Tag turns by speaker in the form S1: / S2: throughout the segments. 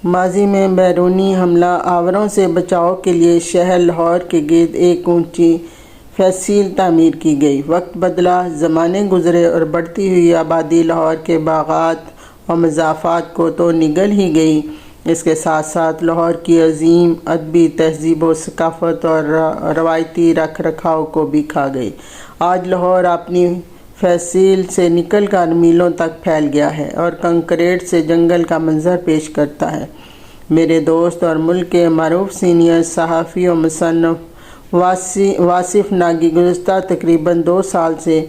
S1: ماضی میں بیرونی حملہ آوروں سے بچاؤ کے لیے شہر لاہور کے گرد ایک اونچی فیصل تعمیر کی گئی۔ وقت بدلا، زمانے گزرے اور بڑھتی ہوئی آبادی لاہور کے باغات اور مضافات کو تو نگل ہی گئی، اس کے ساتھ ساتھ لاہور کی عظیم ادبی تہذیب و ثقافت اور روایتی رکھ رکھاؤ کو بھی کھا گئی۔ آج لاہور اپنی فیصل سے نکل کر میلوں تک پھیل گیا ہے اور کنکریٹ سے جنگل کا منظر پیش کرتا ہے۔ میرے دوست اور ملک کے معروف سینئر صحافی و مصنف واصف ناگی گزشتہ تقریباً 2 سال سے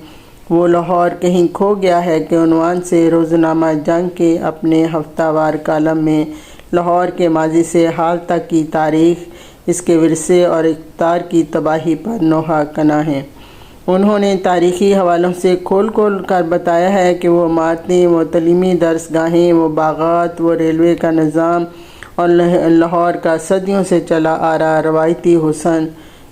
S1: وہ لاہور کہیں کھو گیا ہے کے عنوان سے روزنامہ جنگ کے اپنے ہفتہ وار کالم میں لاہور کے ماضی سے حال تک کی تاریخ، اس کے ورثے اور اقتدار کی تباہی پر نوحہ کنا ہیں۔ انہوں نے تاریخی حوالوں سے کھول کر بتایا ہے کہ وہ عمارتیں، وہ تعلیمی درس گاہیں، وہ باغات، وہ ریلوے کا نظام اور لاہور کا صدیوں سے چلا آ رہا روایتی حسن،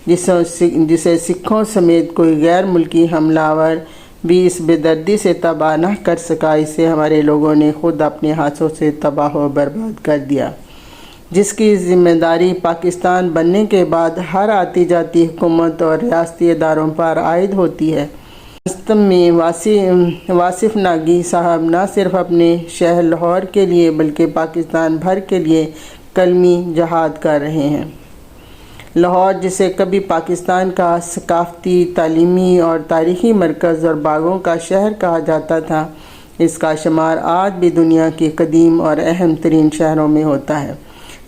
S1: جسے سکھوں سمیت کوئی غیر ملکی حملہ آور بھی اس بے دردی سے تباہ نہ کر سکا، اسے ہمارے لوگوں نے خود اپنے ہاتھوں سے تباہ و برباد کر دیا، جس کی ذمہ داری پاکستان بننے کے بعد ہر آتی جاتی حکومت اور ریاستی اداروں پر عائد ہوتی ہے۔ واستو میں واصف ناگی صاحب نہ صرف اپنے شہر لاہور کے لیے بلکہ پاکستان بھر کے لیے کلمی جہاد کر رہے ہیں۔ لاہور، جسے کبھی پاکستان کا ثقافتی، تعلیمی اور تاریخی مرکز اور باغوں کا شہر کہا جاتا تھا، اس کا شمار آج بھی دنیا کے قدیم اور اہم ترین شہروں میں ہوتا ہے۔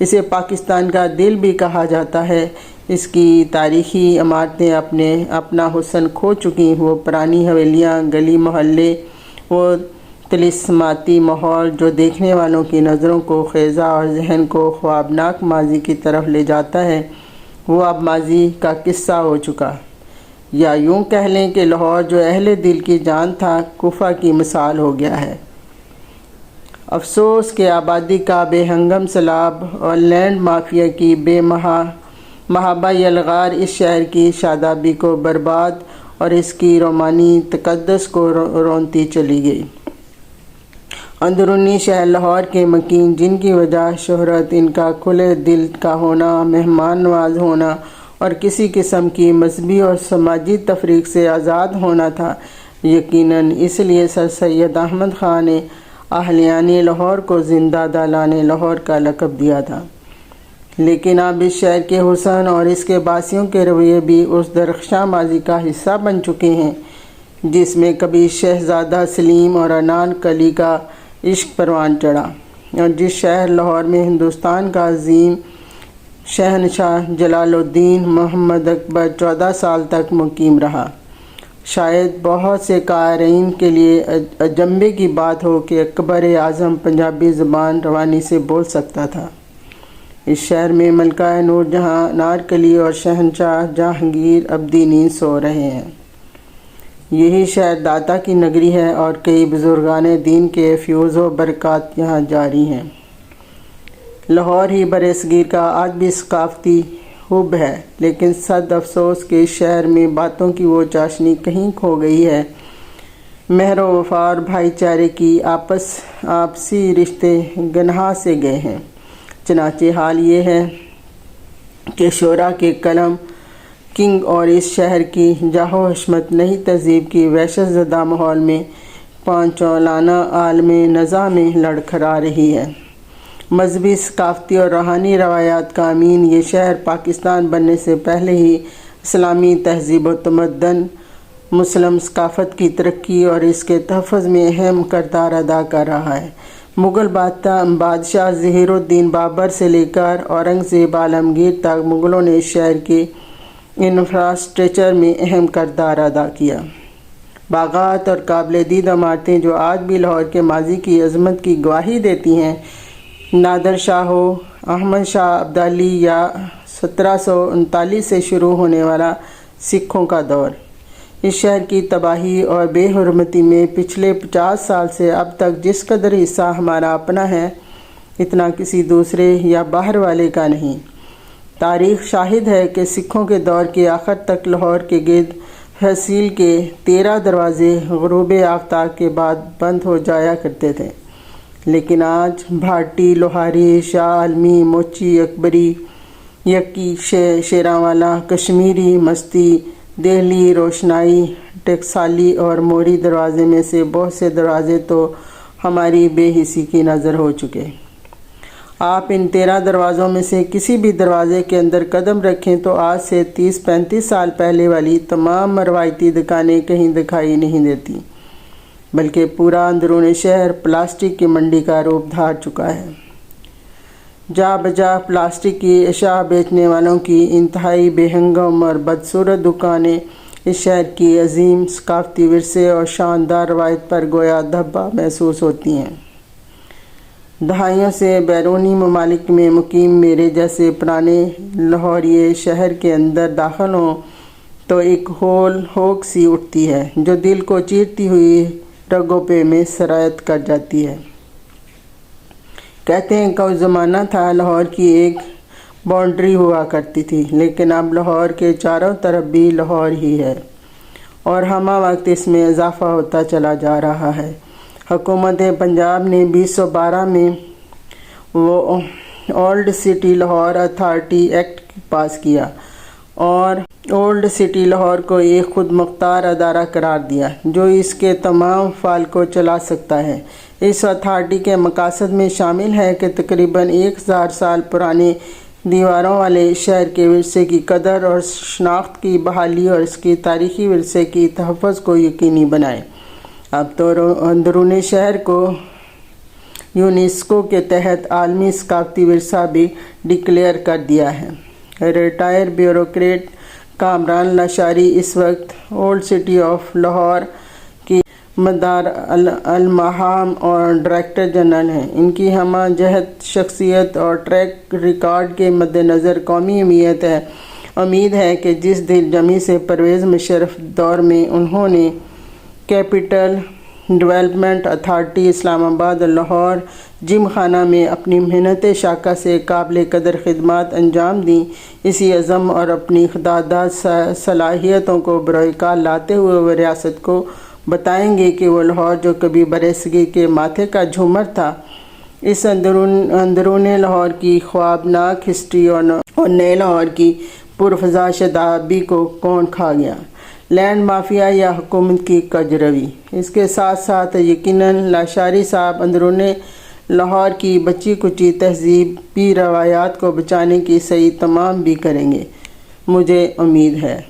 S1: اسے پاکستان کا دل بھی کہا جاتا ہے۔ اس کی تاریخی عمارتیں اپنا حسن کھو چکی، وہ پرانی حویلیاں، گلی محلے، وہ طلسماتی ماحول جو دیکھنے والوں کی نظروں کو خیزہ اور ذہن کو خوابناک ماضی کی طرف لے جاتا ہے، وہ اب ماضی کا قصہ ہو چکا، یا یوں کہہ لیں کہ لاہور جو اہل دل کی جان تھا، کوفہ کی مثال ہو گیا ہے۔ افسوس کہ آبادی کا بے ہنگم سیلاب اور لینڈ مافیا کی بے محابہ یلغار اس شہر کی شادابی کو برباد اور اس کی رومانی تقدس کو رونتی چلی گئی۔ اندرونی شہر لاہور کے مکین، جن کی وجہ شہرت، ان کا کھلے دل کا ہونا، مہمان نواز ہونا اور کسی قسم کی مذہبی اور سماجی تفریق سے آزاد ہونا تھا، یقیناً اس لیے سر سید احمد خان نے اہلیان لاہور کو زندہ دالان لاہور کا لقب دیا تھا۔ لیکن اب اس شہر کے حسن اور اس کے باسیوں کے رویے بھی اس درخشاں ماضی کا حصہ بن چکے ہیں، جس میں کبھی شہزادہ سلیم اور انان کلی کا عشق پروان چڑھا، اور جس شہر لاہور میں ہندوستان کا عظیم شہنشاہ جلال الدین محمد اکبر 14 سال تک مقیم رہا۔ شاید بہت سے قارئین کے لیے اجنبے کی بات ہو کہ اکبر اعظم پنجابی زبان روانی سے بول سکتا تھا۔ اس شہر میں ملکہ نور جہاں انارکلی اور شہنشاہ جہانگیر ابدی نیند سو رہے ہیں۔ یہی شہر داتا کی نگری ہے اور کئی بزرگان دین کے فیوز و برکات یہاں جاری ہیں۔ لاہور ہی برصغیر کا آج بھی ثقافتی ہب ہے، لیکن صد افسوس کہ اس شہر میں باتوں کی وہ چاشنی کہیں کھو گئی ہے۔ مہر و وفا اور بھائی چارے کی آپسی رشتے گناہ سے گئے ہیں۔ چنانچہ حال یہ ہے کہ شعراء کے قلم کنگ اور اس شہر کی جاہ و حشمت نئی تہذیب کی وحشت زدہ ماحول میں پانچولانہ عالم نزاع میں لڑکھڑا رہی ہے۔ مذہبی، ثقافتی اور روحانی روایات کا امین، یہ شہر پاکستان بننے سے پہلے ہی اسلامی تہذیب و تمدن، مسلم ثقافت کی ترقی اور اس کے تحفظ میں اہم کردار ادا کر رہا ہے۔ مغل بادشاہ ظہیر الدین بابر سے لے کر اورنگزیب عالمگیر تک مغلوں نے اس شہر کے انفراسٹرکچر میں اہم کردار ادا کیا۔ باغات اور قابل دید عمارتیں جو آج بھی لاہور کے ماضی کی عظمت کی گواہی دیتی ہیں، نادر شاہ ہو، احمد شاہ ابدالی یا 1739 سے شروع ہونے والا سکھوں کا دور، اس شہر کی تباہی اور بے حرمتی میں پچھلے 50 سال سے اب تک جس قدر حصہ ہمارا اپنا ہے، اتنا کسی دوسرے یا باہر والے کا نہیں۔ تاریخ شاہد ہے کہ سکھوں کے دور کے آخر تک لاہور کے گرد فیصل کے 13 دروازے غروب آفتاب کے بعد بند ہو جایا کرتے تھے۔ لیکن آج بھاٹی، لوہاری، شاہ عالمی، موچی، اکبری، یکی، شیراوالا، کشمیری، مستی، دہلی، روشنائی، ٹکسالی اور موری دروازے میں سے بہت سے دروازے تو ہماری بے حسی کی نظر ہو چکے۔ آپ ان 13 دروازوں میں سے کسی بھی دروازے کے اندر قدم رکھیں تو آج سے 30-35 سال پہلے والی تمام روایتی دکانیں کہیں دکھائی نہیں دیتی، بلکہ پورا اندرون شہر پلاسٹک کی منڈی کا روپ دھار چکا ہے۔ جا بجا پلاسٹک کی اشیاء بیچنے والوں کی انتہائی بے ہنگم اور بدصورت دکانیں اس شہر کی عظیم ثقافتی ورثے اور شاندار روایت پر گویا دھبا محسوس ہوتی ہیں۔ دہائیوں سے بیرونی ممالک میں مقیم میرے جیسے پرانے لاہوریے شہر کے اندر داخل ہوں تو ایک ہوک سی اٹھتی ہے جو دل کو چیرتی ہوئی رگوں پہ میں سرایت کر جاتی ہے۔ کہتے ہیں کہ اس زمانہ تھا لاہور کی ایک باؤنڈری ہوا کرتی تھی، لیکن اب لاہور کے چاروں طرف بھی لاہور ہی ہے اور ہمہ وقت اس میں اضافہ ہوتا چلا جا رہا ہے۔ حکومت پنجاب نے 2012 میں وہ old city Lahore authority act pass کیا اور اولڈ سٹی لاہور کو ایک خود مختار ادارہ قرار دیا جو اس کے تمام افعال کو چلا سکتا ہے۔ اس اتھارٹی کے مقاصد میں شامل ہے کہ تقریباً 1000 سال پرانے دیواروں والے شہر کے ورثے کی قدر اور شناخت کی بحالی اور اس کی تاریخی ورثے کی تحفظ کو یقینی بنائے۔ اب تو اندرون شہر کو یونیسکو کے تحت عالمی ثقافتی ورثہ بھی ڈکلیئر کر دیا ہے۔ ریٹائر بیوروکریٹ کامران لاشاری اس وقت اولڈ سٹی آف لاہور کی مدار المہام اور ڈائریکٹر جنرل ہیں۔ ان کی ہمہ جہت شخصیت اور ٹریک ریکارڈ کے مد نظر قومی امید ہے کہ جس دل جمعی سے پرویز مشرف دور میں انہوں نے کیپٹل ڈیولپمنٹ اتھارٹی اسلام آباد لاہور جم خانہ میں اپنی محنت شاقہ سے قابل قدر خدمات انجام دیں، اسی عزم اور اپنی خداداد صلاحیتوں کو بروئے کار لاتے ہوئے وہ ریاست کو بتائیں گے کہ وہ لاہور جو کبھی برصغیر کے ماتھے کا جھومر تھا، اس اندرون لاہور کی خوابناک ہسٹری اور نئے لاہور کی پرفضا شتابی کو کون کھا گیا۔ لینڈ مافیا یا حکومت کی کج روی۔ اس کے ساتھ ساتھ یقیناً لاشاری صاحب اندرون لاہور کی بچی کچی تہذیبی روایات کو بچانے کی صحیح تمام بھی کریں گے، مجھے امید ہے۔